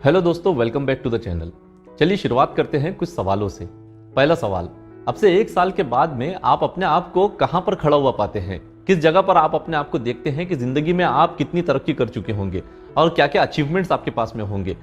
Hello दोस्तों, welcome back to the channel. चलिए शुरुआत करते हैं कुछ सवालों से। पहला सवाल, अब से 1 साल के बाद में आप अपने आप को कहां पर खड़ा हुआ पाते हैं? किस जगह पर आप अपने आप को देखते हैं कि जिंदगी में आप कितनी तरक्की कर चुके होंगे और क्या क्या अचीवमेंट्स आपके पास में होंगे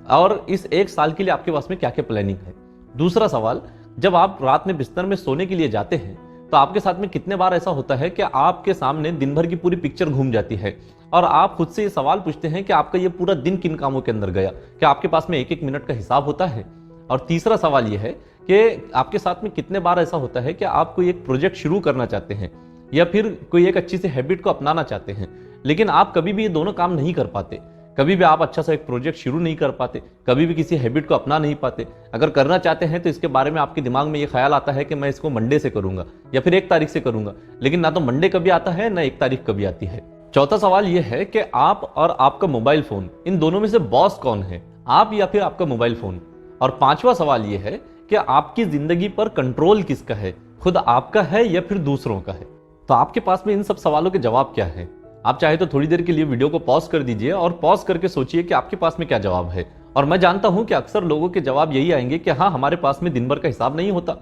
और इस 1 साल के लिए आपके पास में क्या क्या प्लानिंग है? दूसरा सवाल, जब आप रात में बिस्तर में सोने के लिए जाते हैं तो आपके साथ में कितने बार ऐसा होता है कि आपके सामने दिन भर की पूरी पिक्चर घूम जाती है और आप खुद से ये सवाल पूछते हैं कि आपका ये पूरा दिन किन कामों के अंदर गया? क्या आपके पास में एक एक मिनट का हिसाब होता है? और तीसरा सवाल ये है कि आपके साथ में कितने बार ऐसा होता है कि आप कोई एक प्रोजेक्ट शुरू करना चाहते हैं या फिर कोई एक अच्छी सी हैबिट को अपनाना चाहते हैं, लेकिन आप कभी भी ये दोनों काम नहीं कर पाते। कभी भी आप अच्छा सा एक प्रोजेक्ट शुरू नहीं कर पाते, कभी भी किसी हैबिट को अपना नहीं पाते। अगर करना चाहते हैं तो इसके बारे में आपके दिमाग में ये ख्याल आता है कि मैं इसको मंडे से करूंगा या फिर 1 तारीख से करूंगा, लेकिन ना तो मंडे कभी आता है ना 1 तारीख कभी आती है। चौथा सवाल यह है कि आप और आपका मोबाइल फोन, इन दोनों में से बॉस कौन है, आप या फिर आपका मोबाइल फोन? और पांचवा सवाल यह है कि आपकी जिंदगी पर कंट्रोल किसका है, खुद आपका है या फिर दूसरों का है? तो आपके पास में इन सब सवालों के जवाब क्या है? आप चाहे तो थोड़ी देर के लिए वीडियो को पॉज कर दीजिए और पॉज करके सोचिए कि आपके पास में क्या जवाब है। और मैं जानता हूं कि अक्सर लोगों के जवाब यही आएंगे कि हाँ, हमारे पास में दिन भर का हिसाब नहीं होता।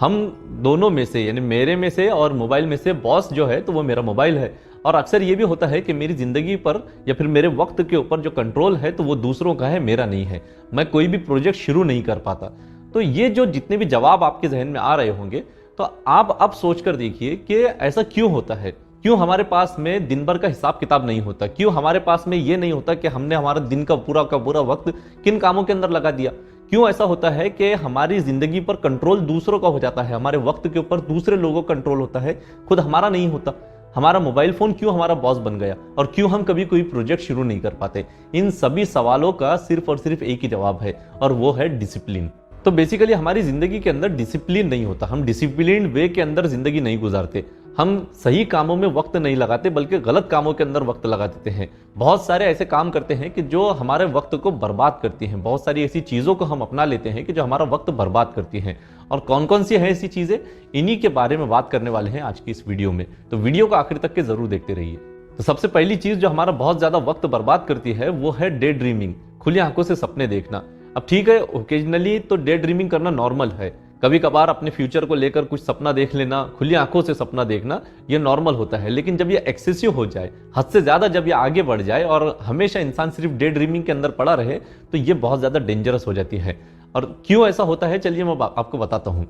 हम दोनों में से, यानी मेरे में से और मोबाइल में से बॉस जो है तो वो मेरा मोबाइल है। और अक्सर ये भी होता है कि मेरी जिंदगी पर या फिर मेरे वक्त के ऊपर जो कंट्रोल है तो वो दूसरों का है, मेरा नहीं है। मैं कोई भी प्रोजेक्ट शुरू नहीं कर पाता। तो ये जो जितने भी जवाब आपके जहन में आ रहे होंगे, तो आप अब सोच कर देखिए कि ऐसा क्यों होता है। क्यों हमारे पास में दिन भर का हिसाब किताब नहीं होता? क्यों हमारे पास में ये नहीं होता कि हमने हमारा दिन का पूरा वक्त किन कामों के अंदर लगा दिया? क्यों ऐसा होता है कि हमारी जिंदगी पर कंट्रोल दूसरों का हो जाता है, हमारे वक्त के ऊपर दूसरे लोगों का कंट्रोल होता है, खुद हमारा नहीं होता? हमारा मोबाइल फोन क्यों हमारा बॉस बन गया और क्यों हम कभी कोई प्रोजेक्ट शुरू नहीं कर पाते? इन सभी सवालों का सिर्फ और सिर्फ एक ही जवाब है और वो है डिसिप्लिन। तो बेसिकली हमारी जिंदगी के अंदर डिसिप्लिन नहीं होता, हम डिसिप्लिन वे के अंदर जिंदगी नहीं गुजारते, हम सही कामों में वक्त नहीं लगाते बल्कि गलत कामों के अंदर वक्त लगा देते हैं। बहुत सारे ऐसे काम करते हैं कि जो हमारे वक्त को बर्बाद करती हैं। बहुत सारी ऐसी चीज़ों को हम अपना लेते हैं कि जो हमारा वक्त बर्बाद करती हैं। और कौन कौन सी हैं ऐसी चीज़ें, इन्हीं के बारे में बात करने वाले हैं आज की इस वीडियो में। तो वीडियो को आखिर तक के जरूर देखते रहिए। तो सबसे पहली चीज़ जो हमारा बहुत ज़्यादा वक्त बर्बाद करती है वो है डे ड्रीमिंग, खुली आंखों से सपने देखना। अब ठीक है, ओकेजनली तो डे ड्रीमिंग करना नॉर्मल है। कभी कभार अपने फ्यूचर को लेकर कुछ सपना देख लेना, खुली आंखों से सपना देखना, ये नॉर्मल होता है। लेकिन जब ये एक्सेसिव हो जाए, हद से ज्यादा जब ये आगे बढ़ जाए और हमेशा इंसान सिर्फ डे ड्रीमिंग के अंदर पड़ा रहे, तो ये बहुत ज्यादा डेंजरस हो जाती है। और क्यों ऐसा होता है, चलिए मैं आपको बताता हूँ।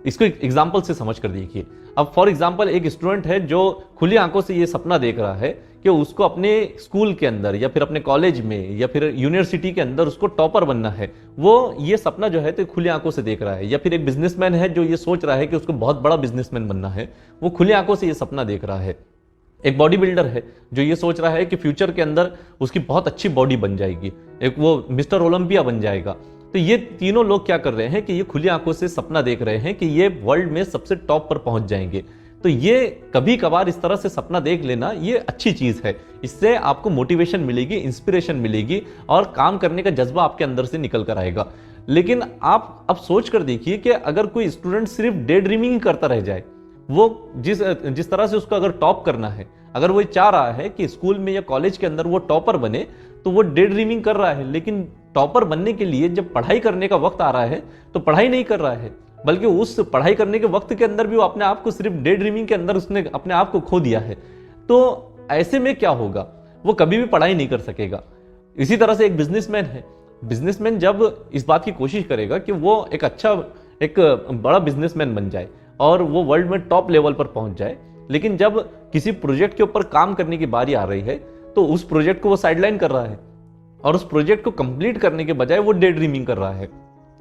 इसको एक एग्जाम्पल से समझ कर देखिए। अब फॉर एग्जाम्पल एक स्टूडेंट है जो खुली आंखों से ये सपना देख रहा है कि उसको अपने स्कूल के अंदर या फिर अपने कॉलेज में या फिर यूनिवर्सिटी के अंदर उसको टॉपर बनना है। वो ये सपना जो है तो खुली आंखों से देख रहा है। या फिर एक बिजनेसमैन है जो ये सोच रहा है कि उसको बहुत बड़ा बिजनेसमैन बनना है, वो खुली आंखों से ये सपना देख रहा है। एक बॉडी बिल्डर है जो ये सोच रहा है कि फ्यूचर के अंदर उसकी बहुत अच्छी बॉडी बन जाएगी, एक वो मिस्टर ओलंपिया बन जाएगा। तो ये तीनों लोग क्या कर रहे हैं कि ये खुली आंखों से सपना देख रहे हैं कि ये वर्ल्ड में सबसे टॉप पर पहुंच जाएंगे। तो ये कभी कभार इस तरह से सपना देख लेना ये अच्छी चीज है। इससे आपको मोटिवेशन मिलेगी, इंस्पिरेशन मिलेगी और काम करने का जज्बा आपके अंदर से निकल कर आएगा। लेकिन आप अब सोच कर देखिए कि अगर कोई स्टूडेंट सिर्फ डे ड्रीमिंग करता रह जाए, वो जिस तरह से उसको अगर टॉप करना है, अगर वो चाह रहा है कि स्कूल में या कॉलेज के अंदर वो टॉपर बने, तो वो डे ड्रीमिंग कर रहा है। लेकिन टॉपर बनने के लिए जब पढ़ाई करने का वक्त आ रहा है तो पढ़ाई नहीं कर रहा है, बल्कि उस पढ़ाई करने के वक्त के अंदर भी वो अपने आप को सिर्फ डे ड्रीमिंग के अंदर उसने अपने आप को खो दिया है। तो ऐसे में क्या होगा, वो कभी भी पढ़ाई नहीं कर सकेगा। इसी तरह से एक बिजनेसमैन है, बिजनेसमैन जब इस बात की कोशिश करेगा कि वो एक बड़ा बिजनेसमैन बन जाए और वो वर्ल्ड में टॉप लेवल पर पहुंच जाए, लेकिन जब किसी प्रोजेक्ट के ऊपर काम करने की बारी आ रही है तो उस प्रोजेक्ट को वो साइडलाइन कर रहा है और उस प्रोजेक्ट को कंप्लीट करने के बजाय वो डे ड्रीमिंग कर रहा है।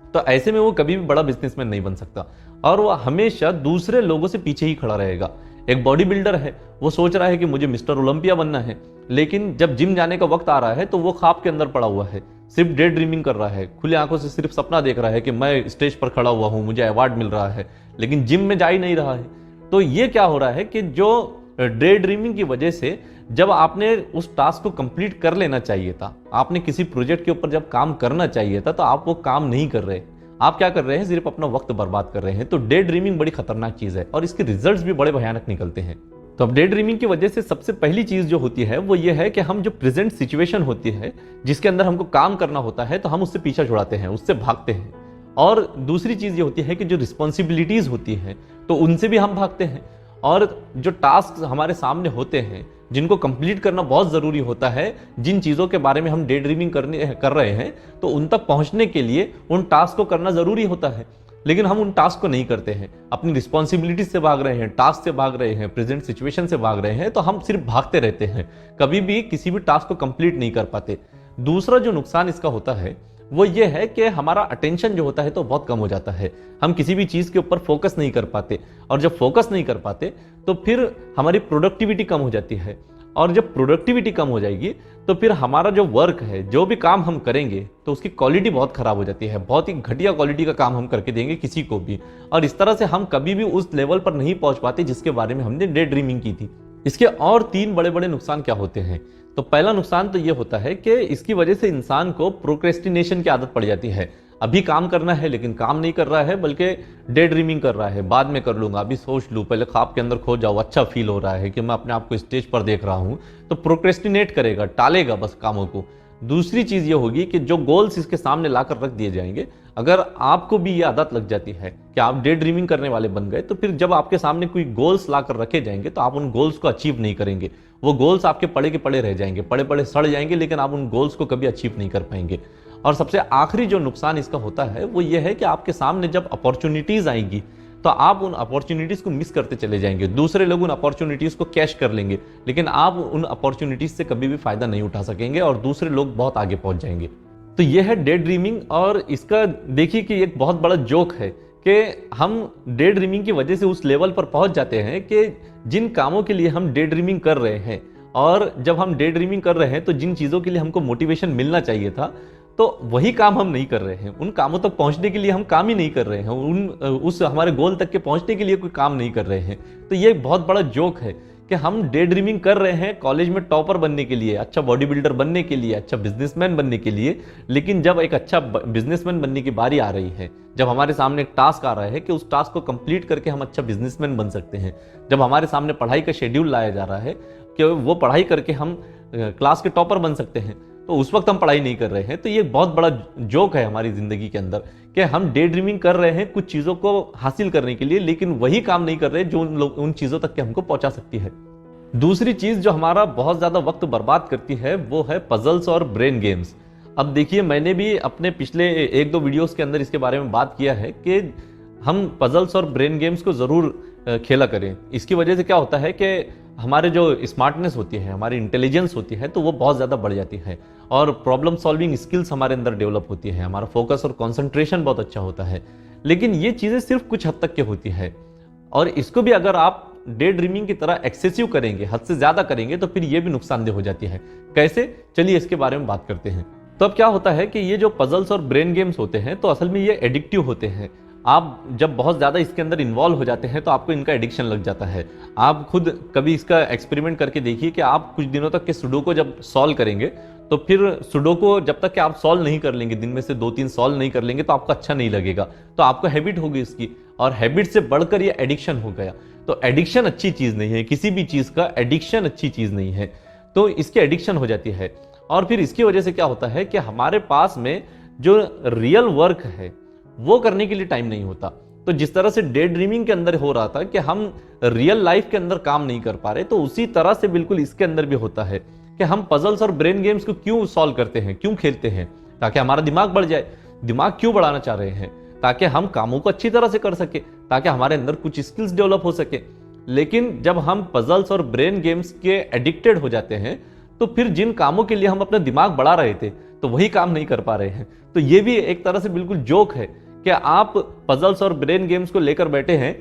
तो ऐसे में वो कभी भी बड़ा बिजनेसमैन नहीं बन सकता और वो हमेशा दूसरे लोगों से पीछे ही खड़ा रहेगा। एक बॉडी बिल्डर है, वो सोच रहा है कि मुझे मिस्टर ओलंपिया बनना है, लेकिन जब जिम जाने का वक्त आ रहा है तो वो ख्वाब के अंदर पड़ा हुआ है, सिर्फ डे ड्रीमिंग कर रहा है, खुली आंखों से सिर्फ सपना देख रहा है कि मैं स्टेज पर खड़ा हुआ हूं, मुझे अवार्ड मिल रहा है, लेकिन जिम में जा ही नहीं रहा है। तो ये क्या हो रहा है कि जो डे ड्रीमिंग की वजह से जब आपने उस टास्क को कंप्लीट कर लेना चाहिए था, आपने किसी प्रोजेक्ट के ऊपर जब काम करना चाहिए था, तो आप वो काम नहीं कर रहे। आप क्या कर रहे हैं, सिर्फ अपना वक्त बर्बाद कर रहे हैं। तो डे ड्रीमिंग बड़ी खतरनाक चीज है और इसके रिजल्ट्स भी बड़े भयानक निकलते हैं। तो अब डे ड्रीमिंग की वजह से सबसे पहली चीज जो होती है वो ये है कि हम जो प्रेजेंट सिचुएशन होती है जिसके अंदर हमको काम करना होता है तो हम उससे पीछा छुड़ाते हैं, उससे भागते हैं। और दूसरी चीज ये होती है कि जो रिस्पॉन्सिबिलिटीज होती हैं तो उनसे भी हम भागते हैं। और जो टास्क हमारे सामने होते हैं जिनको कंप्लीट करना बहुत जरूरी होता है, जिन चीजों के बारे में हम डे ड्रीमिंग कर रहे हैं तो उन तक पहुंचने के लिए उन टास्क को करना जरूरी होता है, लेकिन हम उन टास्क को नहीं करते हैं। अपनी रिस्पॉन्सिबिलिटी से भाग रहे हैं, टास्क से भाग रहे हैं, प्रेजेंट सिचुएशन से भाग रहे हैं, तो हम सिर्फ भागते रहते हैं, कभी भी किसी भी टास्क को कंप्लीट नहीं कर पाते। दूसरा जो नुकसान इसका होता है वो ये है कि हमारा अटेंशन जो होता है तो बहुत कम हो जाता है। हम किसी भी चीज के ऊपर फोकस नहीं कर पाते, और जब फोकस नहीं कर पाते तो फिर हमारी प्रोडक्टिविटी कम हो जाती है। और जब प्रोडक्टिविटी कम हो जाएगी तो फिर हमारा जो वर्क है, जो भी काम हम करेंगे तो उसकी क्वालिटी बहुत खराब हो जाती है। बहुत ही घटिया क्वालिटी का काम हम करके देंगे किसी को भी, और इस तरह से हम कभी भी उस लेवल पर नहीं पहुंच पाते जिसके बारे में हमने डे ड्रीमिंग की थी। इसके और 3 बड़े बड़े नुकसान क्या होते हैं? तो पहला नुकसान तो ये होता है कि इसकी वजह से इंसान को प्रोक्रेस्टिनेशन की आदत पड़ जाती है। अभी काम करना है लेकिन काम नहीं कर रहा है, बल्कि डे ड्रीमिंग कर रहा है, बाद में कर लूंगा, अभी सोच लूं, पहले ख्वाब के अंदर खो जाओ, अच्छा फील हो रहा है कि मैं अपने आप को स्टेज पर देख रहा हूं, तो प्रोक्रेस्टिनेट करेगा, टालेगा बस कामों को। दूसरी चीज ये होगी कि जो गोल्स इसके सामने लाकर रख दिए जाएंगे, अगर आपको भी ये आदत लग जाती है कि आप डे ड्रीमिंग करने वाले बन गए, तो फिर जब आपके सामने कोई गोल्स लाकर रखे जाएंगे तो आप उन गोल्स को अचीव नहीं करेंगे। वो गोल्स आपके पड़े के पड़े रह जाएंगे, पड़े पड़े सड़ जाएंगे, लेकिन आप उन गोल्स को कभी अचीव नहीं कर पाएंगे। और सबसे आखिरी जो नुकसान इसका होता है वो ये है कि आपके सामने जब अपॉर्चुनिटीज आएंगी तो आप उन अपॉर्चुनिटीज को मिस करते चले जाएंगे। दूसरे लोग उन अपॉर्चुनिटीज को कैश कर लेंगे, लेकिन आप उन अपॉर्चुनिटीज से कभी भी फायदा नहीं उठा सकेंगे और दूसरे लोग बहुत आगे पहुंच जाएंगे। तो यह है डे ड्रीमिंग। और इसका देखिए कि एक बहुत बड़ा जोक है कि हम डे ड्रीमिंग की वजह से उस लेवल पर पहुंच जाते हैं कि जिन कामों के लिए हम डे ड्रीमिंग कर रहे हैं, और जब हम डे ड्रीमिंग कर रहे हैं तो जिन चीजों के लिए हमको मोटिवेशन मिलना चाहिए था तो वही काम हम नहीं कर रहे हैं। उन कामों तक पहुंचने के लिए हम काम ही नहीं कर रहे हैं, उस हमारे गोल तक के पहुंचने के लिए कोई काम नहीं कर रहे हैं। तो ये एक बहुत बड़ा जोक है कि हम डे ड्रीमिंग कर रहे हैं कॉलेज में टॉपर बनने के लिए, अच्छा बॉडी बिल्डर बनने के लिए, अच्छा बिजनेसमैन बनने के लिए, लेकिन जब एक अच्छा बिजनेसमैन बनने की बारी आ रही है, जब हमारे सामने एक टास्क आ रहा है कि उस टास्क को कंप्लीट करके हम अच्छा बिजनेसमैन बन सकते हैं, जब हमारे सामने पढ़ाई का शेड्यूल लाया जा रहा है कि वो पढ़ाई करके हम क्लास के टॉपर बन सकते हैं, तो उस वक्त हम पढ़ाई नहीं कर रहे हैं। तो ये बहुत बड़ा जोक है हमारी जिंदगी के अंदर कि हम डे ड्रीमिंग कर रहे हैं कुछ चीजों को हासिल करने के लिए, लेकिन वही काम नहीं कर रहे जो उन चीजों तक के हमको पहुंचा सकती है। दूसरी चीज जो हमारा बहुत ज्यादा वक्त बर्बाद करती है वो है पजल्स और ब्रेन गेम्स। अब देखिए, मैंने भी अपने पिछले 1-2 वीडियोस के अंदर इसके बारे में बात किया है कि हम पजल्स और ब्रेन गेम्स को जरूर खेला करें। इसकी वजह से क्या होता है कि हमारे जो स्मार्टनेस होती है, हमारी इंटेलिजेंस होती है, तो वो बहुत ज़्यादा बढ़ जाती है और प्रॉब्लम सॉल्विंग स्किल्स हमारे अंदर डेवलप होती है, हमारा फोकस और कंसंट्रेशन बहुत अच्छा होता है। लेकिन ये चीज़ें सिर्फ कुछ हद तक के होती है, और इसको भी अगर आप डे ड्रीमिंग की तरह एक्सेसिव करेंगे, हद से ज़्यादा करेंगे, तो फिर ये भी नुकसानदेह हो जाती है। कैसे? चलिए इसके बारे में बात करते हैं। तो अब क्या होता है कि ये जो पजल्स और ब्रेन गेम्स होते हैं तो असल में ये एडिक्टिव होते हैं। आप जब बहुत ज़्यादा इसके अंदर इन्वॉल्व हो जाते हैं तो आपको इनका एडिक्शन लग जाता है। आप खुद कभी इसका एक्सपेरिमेंट करके देखिए कि आप कुछ दिनों तक के सुडोको जब सॉल्व करेंगे तो फिर सुडोको जब तक कि आप सॉल्व नहीं कर लेंगे, दिन में से 2-3 सॉल्व नहीं कर लेंगे, तो आपको अच्छा नहीं लगेगा, तो आपको हैबिट होगी इसकी, और हैबिट से बढ़कर ये एडिक्शन हो गया। तो एडिक्शन अच्छी चीज़ नहीं है, किसी भी चीज़ का एडिक्शन अच्छी चीज़ नहीं है। तो इसकी एडिक्शन हो जाती है, और फिर इसकी वजह से क्या होता है कि हमारे पास में जो रियल वर्क है वो करने के लिए टाइम नहीं होता। तो जिस तरह से डे ड्रीमिंग के अंदर हो रहा था कि हम रियल लाइफ के अंदर काम नहीं कर पा रहे, तो उसी तरह से बिल्कुल इसके अंदर भी होता है कि हम पजल्स और ब्रेन गेम्स को क्यों सॉल्व करते हैं, क्यों खेलते हैं? ताकि हमारा दिमाग बढ़ जाए। दिमाग क्यों बढ़ाना चाह रहे हैं? ताकि हम कामों को अच्छी तरह से कर सके, ताकि हमारे अंदर कुछ स्किल्स डेवलप हो सके। लेकिन जब हम पजल्स और ब्रेन गेम्स के एडिक्टेड हो जाते हैं तो फिर जिन कामों के लिए हम अपना दिमाग बढ़ा रहे थे तो वही काम नहीं कर पा रहे हैं। तो ये भी एक तरह से बिल्कुल जोक है कि आप पजल्स और ब्रेन गेम्स को लेकर बैठे हैं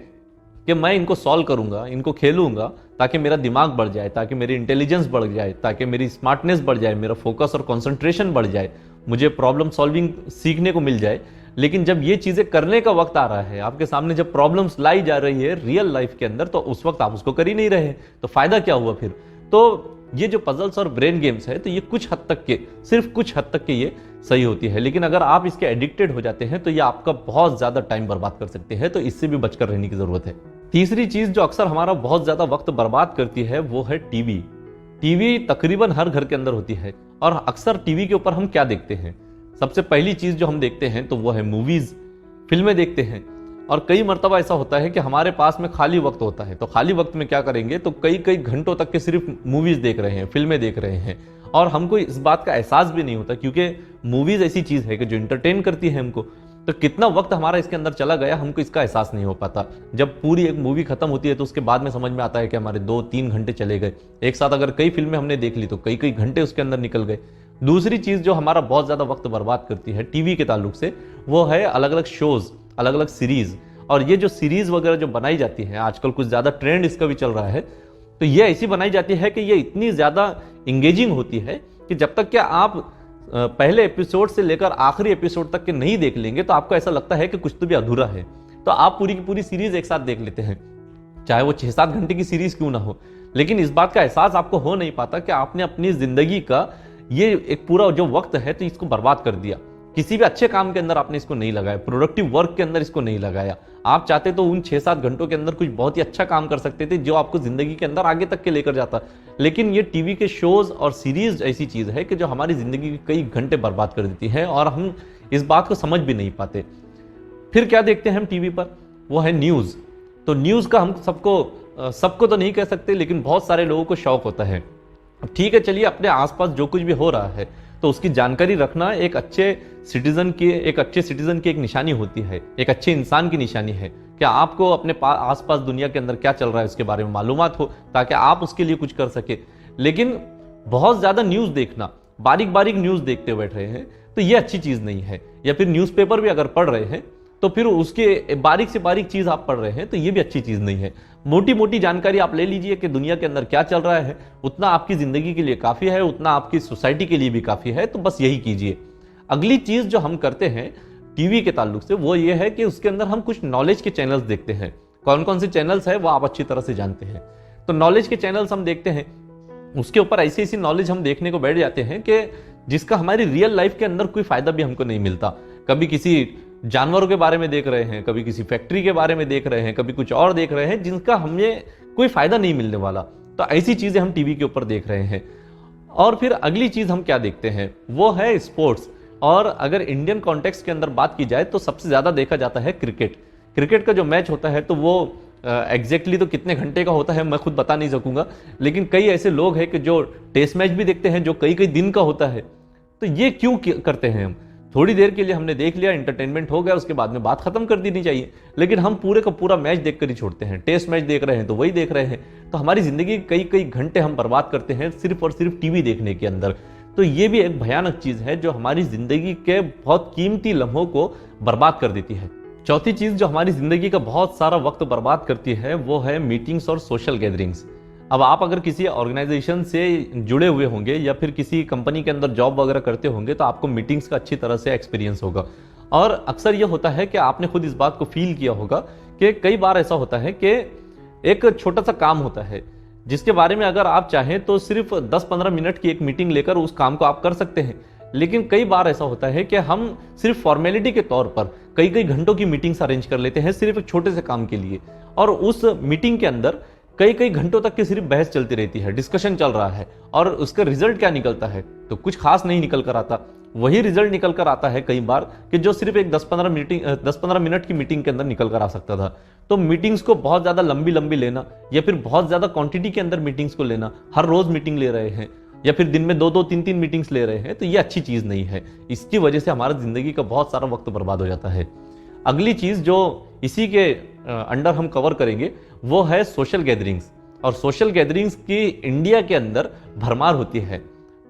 कि मैं इनको सॉल्व करूंगा, इनको खेलूंगा ताकि मेरा दिमाग बढ़ जाए, ताकि मेरी इंटेलिजेंस बढ़ जाए, ताकि मेरी स्मार्टनेस बढ़ जाए, मेरा फोकस और कंसंट्रेशन बढ़ जाए, मुझे प्रॉब्लम सॉल्विंग सीखने को मिल जाए। लेकिन जब ये चीजें करने का वक्त आ रहा है, आपके सामने जब प्रॉब्लम्स लाई जा रही है रियल लाइफ के अंदर, तो उस वक्त आप उसको कर ही नहीं रहे, तो फायदा क्या हुआ फिर? तो ये जो पजल्स और ब्रेन गेम्स है तो ये कुछ हद तक के, सिर्फ कुछ हद तक के ये सही होती है, लेकिन अगर आप इसके एडिक्टेड हो जाते हैं तो ये आपका बहुत ज्यादा टाइम बर्बाद कर सकते हैं। तो इससे भी बचकर रहने की जरूरत है। तीसरी चीज जो अक्सर हमारा बहुत ज्यादा वक्त बर्बाद करती है वो है टीवी। टीवी तकरीबन हर घर के अंदर होती है और अक्सर टीवी के ऊपर हम क्या देखते हैं? सबसे पहली चीज जो हम देखते हैं तो वो है मूवीज, फिल्में देखते हैं। और कई मर्तबा ऐसा होता है कि हमारे पास में खाली वक्त होता है, तो खाली वक्त में क्या करेंगे, तो कई कई घंटों तक के सिर्फ मूवीज देख रहे हैं, फिल्में देख रहे हैं और हमको इस बात का एहसास भी नहीं होता, क्योंकि मूवीज ऐसी चीज है कि जो इंटरटेन करती है हमको। तो कितना वक्त हमारा इसके अंदर चला गया हमको इसका एहसास नहीं हो पाता। जब पूरी एक मूवी खत्म होती है तो उसके बाद में समझ में आता है कि हमारे 2-3 घंटे चले गए। एक साथ अगर कई फिल्में हमने देख ली तो कई कई घंटे उसके अंदर निकल गए। दूसरी चीज जो हमारा बहुत ज्यादा वक्त बर्बाद करती है टीवी के ताल्लुक से, वो है अलग अलग शोज, अलग अलग सीरीज। और ये जो सीरीज वगैरह जो बनाई जाती है आजकल, कुछ ज्यादा ट्रेंड इसका भी चल रहा है, तो ये ऐसी बनाई जाती है कि ये इतनी ज्यादा इंगेजिंग होती है कि जब तक कि आप पहले एपिसोड से लेकर आखिरी एपिसोड तक के नहीं देख लेंगे तो आपको ऐसा लगता है कि कुछ तो भी अधूरा है। तो आप पूरी की पूरी सीरीज एक साथ देख लेते हैं, चाहे वो 6-7 घंटे की सीरीज क्यों ना हो, लेकिन इस बात का एहसास आपको हो नहीं पाता कि आपने अपनी जिंदगी का ये एक पूरा जो वक्त है तो इसको बर्बाद कर दिया। किसी भी अच्छे काम के अंदर आपने इसको नहीं लगाया, प्रोडक्टिव वर्क के अंदर इसको नहीं लगाया। आप चाहते तो उन 6-7 घंटों के अंदर कुछ बहुत ही अच्छा काम कर सकते थे जो आपको जिंदगी के अंदर आगे तक के लेकर जाता, लेकिन ये टीवी के शोज और सीरीज ऐसी चीज है कि जो हमारी जिंदगी के कई घंटे बर्बाद कर देती है और हम इस बात को समझ भी नहीं पाते। फिर क्या देखते हैं हम टीवी पर, वो है न्यूज। तो न्यूज का हम सबको तो नहीं कह सकते, लेकिन बहुत सारे लोगों को शौक होता है। ठीक है, चलिए, अपने आसपास जो कुछ भी हो रहा है तो उसकी जानकारी रखना एक अच्छे सिटीजन की एक निशानी होती है, एक अच्छे इंसान की निशानी है कि आपको अपने आसपास दुनिया के अंदर क्या चल रहा है उसके बारे में मालूमात हो, ताकि आप उसके लिए कुछ कर सके। लेकिन बहुत ज्यादा न्यूज देखना, बारीक बारीक न्यूज देखते बैठ रहे हैं, तो ये अच्छी चीज नहीं है। या फिर न्यूज़पेपर भी अगर पढ़ रहे हैं तो फिर उसके बारीक से बारीक चीज आप पढ़ रहे हैं तो ये भी अच्छी चीज नहीं है। मोटी मोटी जानकारी आप ले लीजिए कि दुनिया के अंदर क्या चल रहा है, उतना आपकी जिंदगी के लिए काफी है, उतना आपकी सोसाइटी के लिए भी काफी है, तो बस यही कीजिए। अगली चीज जो हम करते हैं टीवी के ताल्लुक से वो ये है कि उसके अंदर हम कुछ नॉलेज के चैनल्स देखते हैं। कौन कौन से चैनल्स है वो आप अच्छी तरह से जानते हैं। तो नॉलेज के चैनल्स हम देखते हैं, उसके ऊपर ऐसी ऐसी नॉलेज हम देखने को बैठ जाते हैं कि जिसका हमारी रियल लाइफ के अंदर कोई फायदा भी हमको नहीं मिलता। कभी किसी जानवरों के बारे में देख रहे हैं, कभी किसी फैक्ट्री के बारे में देख रहे हैं, कभी कुछ और देख रहे हैं जिनका हमें कोई फायदा नहीं मिलने वाला। तो ऐसी चीजें हम टीवी के ऊपर देख रहे हैं। और फिर अगली चीज हम क्या देखते हैं वो है स्पोर्ट्स। और अगर इंडियन कॉन्टेक्स्ट के अंदर बात की जाए तो सबसे ज्यादा देखा जाता है क्रिकेट। क्रिकेट का जो मैच होता है तो वो एग्जैक्टली तो कितने घंटे का होता है मैं खुद बता नहीं सकूंगा, लेकिन कई ऐसे लोग हैं कि जो टेस्ट मैच भी देखते हैं जो कई कई दिन का होता है। तो ये क्यों करते हैं हम? थोड़ी देर के लिए हमने देख लिया, एंटरटेनमेंट हो गया, उसके बाद में बात खत्म कर देनी चाहिए, लेकिन हम पूरे का पूरा मैच देखकर ही छोड़ते हैं। टेस्ट मैच देख रहे हैं तो वही देख रहे हैं। तो हमारी जिंदगी कई कई घंटे हम बर्बाद करते हैं सिर्फ और सिर्फ टीवी देखने के अंदर। तो ये भी एक भयानक चीज है जो हमारी जिंदगी के बहुत कीमती लम्हों को बर्बाद कर देती है। चौथी चीज जो हमारी जिंदगी का बहुत सारा वक्त बर्बाद करती है वो है मीटिंग्स और सोशल गैदरिंग्स। अब आप अगर किसी ऑर्गेनाइजेशन से जुड़े हुए होंगे या फिर किसी कंपनी के अंदर जॉब वगैरह करते होंगे तो आपको मीटिंग्स का अच्छी तरह से एक्सपीरियंस होगा। और अक्सर ये होता है कि आपने खुद इस बात को फील किया होगा कि कई बार ऐसा होता है कि एक छोटा सा काम होता है जिसके बारे में अगर आप चाहें तो सिर्फ 10-15 मिनट की एक मीटिंग लेकर उस काम को आप कर सकते हैं। लेकिन कई बार ऐसा होता है कि हम सिर्फ फॉर्मेलिटी के तौर पर कई कई घंटों की मीटिंग्स अरेंज कर लेते हैं सिर्फ एक छोटे से काम के लिए, और उस मीटिंग के अंदर कई कई घंटों तक की सिर्फ बहस चलती रहती है, डिस्कशन चल रहा है, और उसका रिजल्ट क्या निकलता है तो कुछ खास नहीं निकल कर आता। वही रिजल्ट निकल कर आता है कई बार कि जो सिर्फ एक 10-15 मिनट की मीटिंग के अंदर निकल कर आ सकता था। तो मीटिंग्स को बहुत ज्यादा लंबी लंबी लेना या फिर बहुत ज्यादा क्वांटिटी के अंदर मीटिंग्स को लेना, हर रोज मीटिंग ले रहे हैं या फिर दिन में 2-2, 3-3 मीटिंग्स ले रहे हैं, तो ये अच्छी चीज नहीं है। इसकी वजह से हमारा जिंदगी का बहुत सारा वक्त बर्बाद हो जाता है। अगली चीज जो इसी के अंडर हम कवर करेंगे वो है सोशल गैदरिंग्स। और सोशल गैदरिंग्स की इंडिया के अंदर भरमार होती है,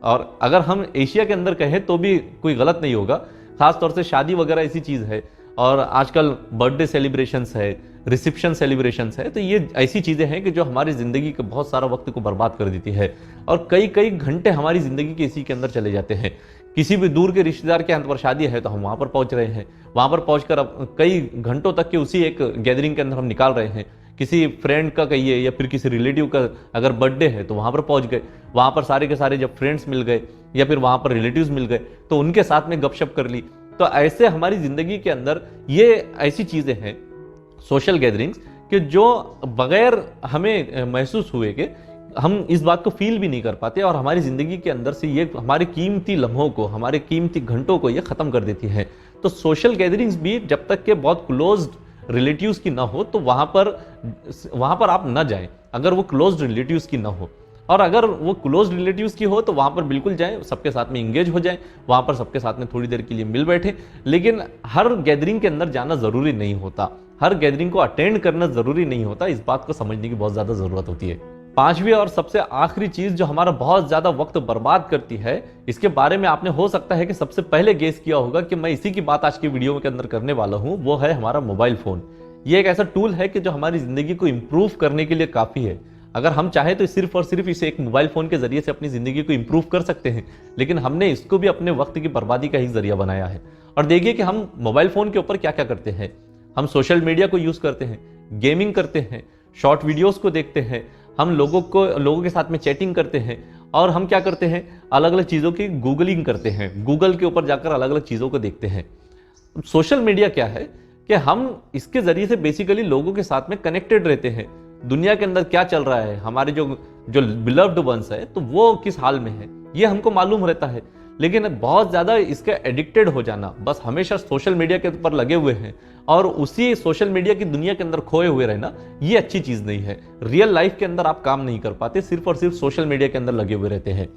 और अगर हम एशिया के अंदर कहें तो भी कोई गलत नहीं होगा। खास तौर से शादी वगैरह ऐसी चीज है, और आजकल बर्थडे सेलिब्रेशंस है, रिसेप्शन सेलिब्रेशंस है, तो ये ऐसी चीजें हैं कि जो हमारी जिंदगी के बहुत सारा वक्त को बर्बाद कर देती है, और कई कई घंटे हमारी जिंदगी के इसी के अंदर चले जाते हैं। किसी भी दूर के रिश्तेदार के यहाँ पर शादी है तो हम वहां पर पहुंच रहे हैं, वहां पर पहुंचकर अब कई घंटों तक के उसी एक गैदरिंग के अंदर हम निकाल रहे हैं। किसी फ्रेंड का कहिए या फिर किसी रिलेटिव का अगर बर्थडे है तो वहां पर पहुंच गए, वहां पर सारे के सारे जब फ्रेंड्स मिल गए या फिर वहां पर रिलेटिव्स मिल गए तो उनके साथ में गपशप कर ली। तो ऐसे हमारी जिंदगी के अंदर ये ऐसी चीजें हैं सोशल गैदरिंग्स कि जो बगैर हमें महसूस हुए कि हम इस बात को फील भी नहीं कर पाते और हमारी ज़िंदगी के अंदर से ये हमारे कीमती लम्हों को, हमारे कीमती घंटों को ये ख़त्म कर देती है। तो सोशल गैदरिंग्स भी जब तक के बहुत क्लोज्ड रिलेटिव्स की ना हो तो वहाँ पर आप ना जाएं, अगर वो क्लोज्ड रिलेटिव्स की ना हो। और अगर वो क्लोज रिलेटिव्स की हो तो वहाँ पर बिल्कुल जाएं, सबके साथ में इंगेज हो जाएं, वहाँ पर सबके साथ में थोड़ी देर के लिए मिल बैठे। लेकिन हर गैदरिंग के अंदर जाना ज़रूरी नहीं होता, हर गैदरिंग को अटेंड करना ज़रूरी नहीं होता। इस बात को समझने की बहुत ज़्यादा ज़रूरत होती है। पांचवी और सबसे आखिरी चीज़ जो हमारा बहुत ज़्यादा वक्त बर्बाद करती है, इसके बारे में आपने हो सकता है कि सबसे पहले गेस किया होगा कि मैं इसी की बात आज की वीडियो के अंदर करने वाला हूँ, वो है हमारा मोबाइल फ़ोन। ये एक ऐसा टूल है कि जो हमारी ज़िंदगी को इम्प्रूव करने के लिए काफ़ी है। अगर हम चाहें तो सिर्फ और सिर्फ इसे एक मोबाइल फ़ोन के जरिए से अपनी ज़िंदगी को इम्प्रूव कर सकते हैं, लेकिन हमने इसको भी अपने वक्त की बर्बादी का ही जरिया बनाया है। और देखिए कि हम मोबाइल फ़ोन के ऊपर क्या क्या करते हैं। हम सोशल मीडिया को यूज़ करते हैं, गेमिंग करते हैं, शॉर्ट वीडियोज़ को देखते हैं, हम लोगों के साथ में चैटिंग करते हैं, और हम क्या करते हैं, अलग अलग चीज़ों की गूगलिंग करते हैं, गूगल के ऊपर जाकर अलग अलग चीज़ों को देखते हैं। सोशल मीडिया क्या है कि हम इसके ज़रिए से बेसिकली लोगों के साथ में कनेक्टेड रहते हैं। दुनिया के अंदर क्या चल रहा है, हमारे जो बिलव्ड वंस है तो वो किस हाल में है, ये हमको मालूम रहता है। लेकिन बहुत ज़्यादा इसके एडिक्टेड हो जाना, बस हमेशा सोशल मीडिया के ऊपर लगे हुए हैं और उसी सोशल मीडिया की दुनिया के अंदर खोए हुए रहना, ये अच्छी चीज़ नहीं है। रियल लाइफ के अंदर आप काम नहीं कर पाते, सिर्फ और सिर्फ सोशल मीडिया के अंदर लगे हुए रहते हैं।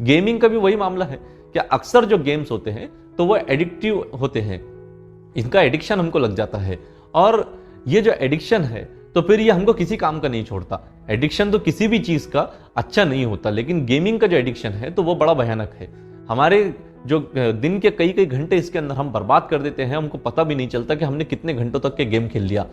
गेमिंग का भी वही मामला है कि अक्सर जो गेम्स होते हैं तो वो एडिक्टिव होते हैं, इनका एडिक्शन हमको लग जाता है। और ये जो एडिक्शन है तो फिर ये हमको किसी काम का नहीं छोड़ता। एडिक्शन तो किसी भी चीज़ का अच्छा नहीं होता, लेकिन गेमिंग का जो एडिक्शन है तो वो बड़ा भयानक है। हमारे जो दिन के कई कई घंटे इसके अंदर हम बर्बाद कर देते हैं, हमको पता भी नहीं चलता कि हमने कितने घंटों तक के गेम खेल लिया।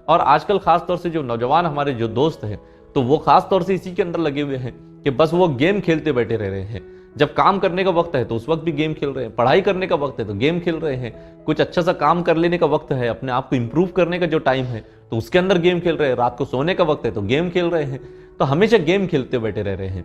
और आजकल खास तौर से जो नौजवान हमारे जो दोस्त हैं तो वो खास तौर से इसी के अंदर लगे हुए हैं कि बस वो गेम खेलते बैठे रह रहे हैं। जब काम करने का वक्त है तो उस वक्त भी गेम खेल रहे हैं, पढ़ाई करने का वक्त है तो गेम खेल रहे हैं, कुछ अच्छा सा काम कर लेने का वक्त है, अपने आप को इंप्रूव करने का जो टाइम है तो उसके अंदर गेम खेल रहे हैं, रात को सोने का वक्त है तो गेम खेल रहे हैं, तो हमेशा गेम खेलते बैठे रह रहे हैं।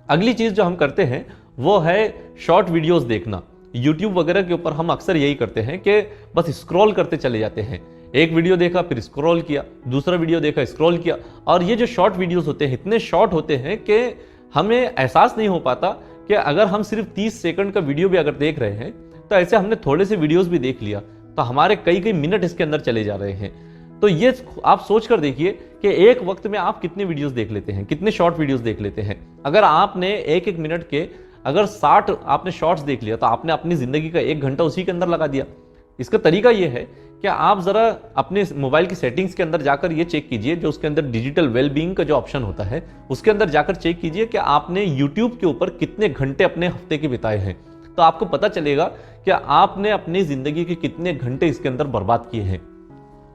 अगली चीज जो हम करते हैं वो है शॉर्ट वीडियोस देखना। यूट्यूब वगैरह के ऊपर हम अक्सर यही करते हैं कि बस स्क्रॉल करते चले जाते हैं। एक वीडियो देखा फिर स्क्रॉल किया, दूसरा वीडियो देखा स्क्रॉल किया। और ये जो शॉर्ट वीडियोस होते हैं इतने शॉर्ट होते हैं कि हमें एहसास नहीं हो पाता कि अगर हम सिर्फ 30 सेकंड का वीडियो भी अगर देख रहे हैं तो ऐसे हमने थोड़े से वीडियोस भी देख लिया तो हमारे कई कई मिनट इसके अंदर चले जा रहे हैं। तो ये आप सोच कर देखिए कि एक वक्त में आप कितने वीडियोस देख लेते हैं, कितने शॉर्ट वीडियोस देख लेते हैं। अगर आपने एक एक मिनट के अगर 60 आपने शॉर्ट्स देख लिया तो आपने अपनी जिंदगी का 1 घंटा उसी के अंदर लगा दिया। इसका तरीका ये है कि आप जरा अपने मोबाइल की सेटिंग्स के अंदर जाकर ये चेक कीजिए, जो उसके अंदर डिजिटल वेलबींग का जो ऑप्शन होता है उसके अंदर जाकर चेक कीजिए कि आपने यूट्यूब के ऊपर कितने घंटे अपने हफ्ते के बिताए हैं। तो आपको पता चलेगा कि आपने अपनी जिंदगी के कितने घंटे इसके अंदर बर्बाद किए हैं।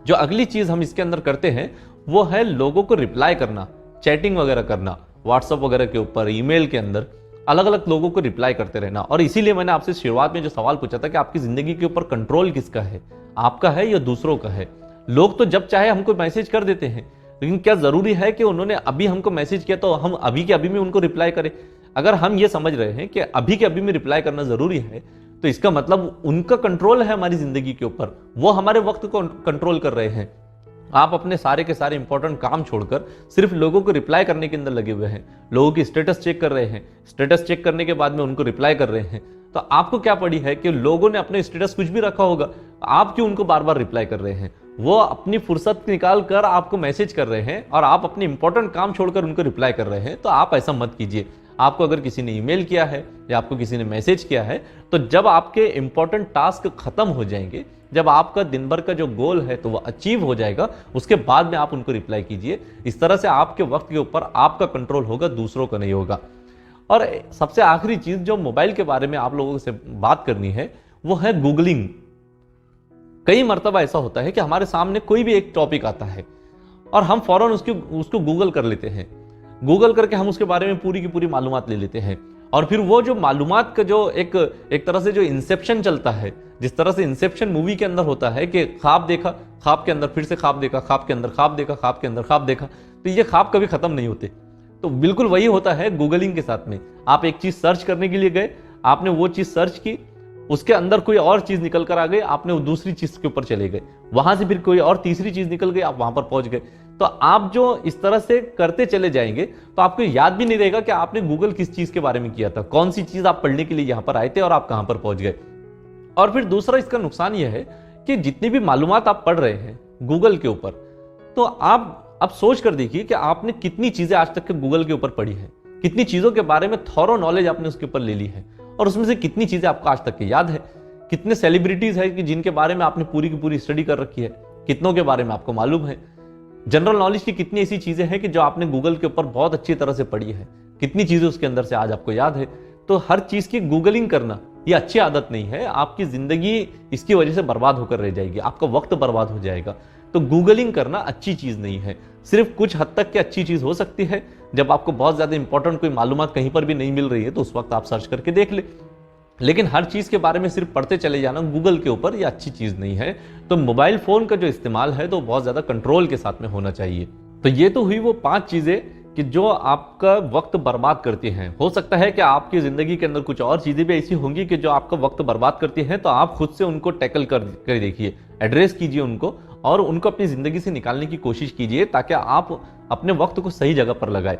जो अगली चीज हम इसके अंदर करते हैं वो है लोगों को रिप्लाई करना, चैटिंग वगैरह करना, व्हाट्सएप वगैरह के ऊपर, ईमेल के अंदर अलग अलग लोगों को रिप्लाई करते रहना। और इसीलिए मैंने आपसे शुरुआत में जो सवाल पूछा था कि आपकी जिंदगी के ऊपर कंट्रोल किसका है, आपका है या दूसरों का है। लोग तो जब चाहे हमको मैसेज कर देते हैं, लेकिन क्या जरूरी है कि उन्होंने अभी हमको मैसेज किया तो हम अभी के अभी में उनको रिप्लाई करें। अगर हम ये समझ रहे हैं कि अभी के अभी में रिप्लाई करना जरूरी है तो इसका मतलब उनका कंट्रोल है हमारी जिंदगी के ऊपर, वो हमारे वक्त को कंट्रोल कर रहे हैं। आप अपने सारे के सारे इंपॉर्टेंट काम छोड़कर सिर्फ लोगों को रिप्लाई करने के अंदर लगे हुए हैं, लोगों की स्टेटस चेक कर रहे हैं, स्टेटस चेक करने के बाद में उनको रिप्लाई कर रहे हैं। तो आपको क्या पड़ी है कि लोगों ने अपने स्टेटस कुछ भी रखा होगा, आप क्यों उनको बार बार रिप्लाई कर रहे हैं। वो अपनी फुर्सत निकाल कर आपको मैसेज कर रहे हैं और आप अपने इंपॉर्टेंट काम छोड़कर उनको रिप्लाई कर रहे हैं। तो आप ऐसा मत कीजिए। आपको अगर किसी ने ईमेल किया है या आपको किसी ने मैसेज किया है तो जब आपके इंपॉर्टेंट टास्क खत्म हो जाएंगे, जब आपका दिन भर का जो गोल है तो वो अचीव हो जाएगा, उसके बाद में आप उनको रिप्लाई कीजिए। इस तरह से आपके वक्त के ऊपर आपका कंट्रोल होगा, दूसरों का नहीं होगा। और सबसे आखिरी चीज जो मोबाइल के बारे में आप लोगों से बात करनी है वो है गूगलिंग। कई मर्तबा ऐसा होता है कि हमारे सामने कोई भी एक टॉपिक आता है और हम फौरन उसको गूगल कर लेते हैं। गूगल करके हम उसके बारे में पूरी की पूरी मालूमात ले लेते हैं और फिर वो जो मालूमात का जो एक तरह से जो इंसेप्शन चलता है, जिस तरह से इंसेप्शन मूवी के अंदर होता है कि ख्वाब देखा, ख्वाब के अंदर फिर से ख्वाब देखा, ख्वाब के अंदर ख्वाब देखा, ख्वाब के अंदर ख्वाब देखा, तो ये ख्वाब कभी खत्म नहीं होते। तो बिल्कुल वही होता है गूगलिंग के साथ में। आप एक चीज सर्च करने के लिए गए, आपने वो चीज सर्च की, उसके अंदर कोई और चीज निकल कर आ गई, आपने वो दूसरी चीज के ऊपर चले गए। वहां से फिर कोई और तीसरी चीज निकल गई, आप वहां पर पहुंच गए। तो आप जो इस तरह से करते चले जाएंगे तो आपको याद भी नहीं रहेगा कि आपने गूगल किस चीज के बारे में किया था, कौन सी चीज आप पढ़ने के लिए यहां पर आए थे और आप कहां पर पहुंच गए। और फिर दूसरा इसका नुकसान यह है कि जितनी भी मालूमात आप पढ़ रहे हैं गूगल के ऊपर, तो आप अब सोच कर देखिए कि आपने कितनी चीजें आज तक के गूगल के ऊपर पढ़ी है, कितनी चीजों के बारे में थॉरो नॉलेज आपने उसके ऊपर ले ली है, और उसमें से कितनी चीजें आपको आज तक के याद है। कितने सेलिब्रिटीज है कि जिनके बारे में आपने पूरी की पूरी स्टडी कर रखी है, कितनों के बारे में आपको मालूम है। जनरल नॉलेज की कितनी ऐसी चीजें हैं कि जो आपने गूगल के ऊपर बहुत अच्छी तरह से पढ़ी है, कितनी चीजें उसके अंदर से आज आपको याद है। तो हर चीज की गूगलिंग करना ये अच्छी आदत नहीं है, आपकी जिंदगी इसकी वजह से बर्बाद होकर रह जाएगी, आपका वक्त बर्बाद हो जाएगा। तो गूगलिंग करना अच्छी चीज नहीं है। सिर्फ कुछ हद तक की अच्छी चीज हो सकती है, जब आपको बहुत ज्यादा इंपॉर्टेंट कोई मालूमात कहीं पर भी नहीं मिल रही है तो उस वक्त आप सर्च करके देख ले। लेकिन हर चीज के बारे में सिर्फ पढ़ते चले जाना गूगल के ऊपर, यह अच्छी चीज नहीं है। तो मोबाइल फोन का जो इस्तेमाल है तो बहुत ज्यादा कंट्रोल के साथ में होना चाहिए। तो ये तो हुई वो 5 चीजें कि जो आपका वक्त बर्बाद करती हैं। हो सकता है कि आपकी जिंदगी के अंदर कुछ और चीजें भी ऐसी होंगी कि जो आपका वक्त बर्बाद करती हैं, तो आप खुद से उनको टैकल कर देखिए, एड्रेस कीजिए उनको और उनको अपनी जिंदगी से निकालने की कोशिश कीजिए, ताकि आप अपने वक्त को सही जगह पर लगाए।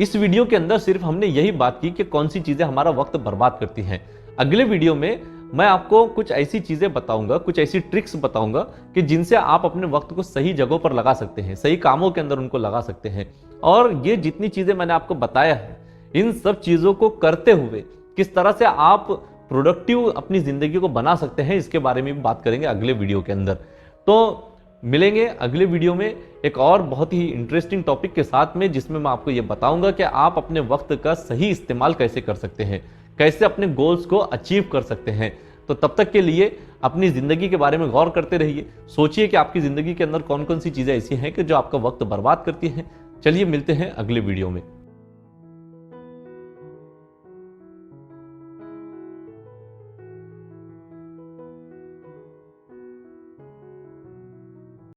इस वीडियो के अंदर सिर्फ हमने यही बात की कि कौन सी चीजें हमारा वक्त बर्बाद करती हैं। अगले वीडियो में मैं आपको कुछ ऐसी चीजें बताऊंगा, कुछ ऐसी ट्रिक्स बताऊंगा कि जिनसे आप अपने वक्त को सही जगहों पर लगा सकते हैं, सही कामों के अंदर उनको लगा सकते हैं। और ये जितनी चीजें मैंने आपको बताया है, इन सब चीजों को करते हुए किस तरह से आप प्रोडक्टिव अपनी जिंदगी को बना सकते हैं, इसके बारे में भी बात करेंगे अगले वीडियो के अंदर। तो मिलेंगे अगले वीडियो में एक और बहुत ही इंटरेस्टिंग टॉपिक के साथ में, जिसमें मैं आपको ये बताऊंगा कि आप अपने वक्त का सही इस्तेमाल कैसे कर सकते हैं, कैसे अपने गोल्स को अचीव कर सकते हैं। तो तब तक के लिए अपनी जिंदगी के बारे में गौर करते रहिए, सोचिए कि आपकी जिंदगी के अंदर कौन कौन सी चीजें ऐसी हैं कि जो आपका वक्त बर्बाद करती हैं। चलिए मिलते हैं अगले वीडियो में।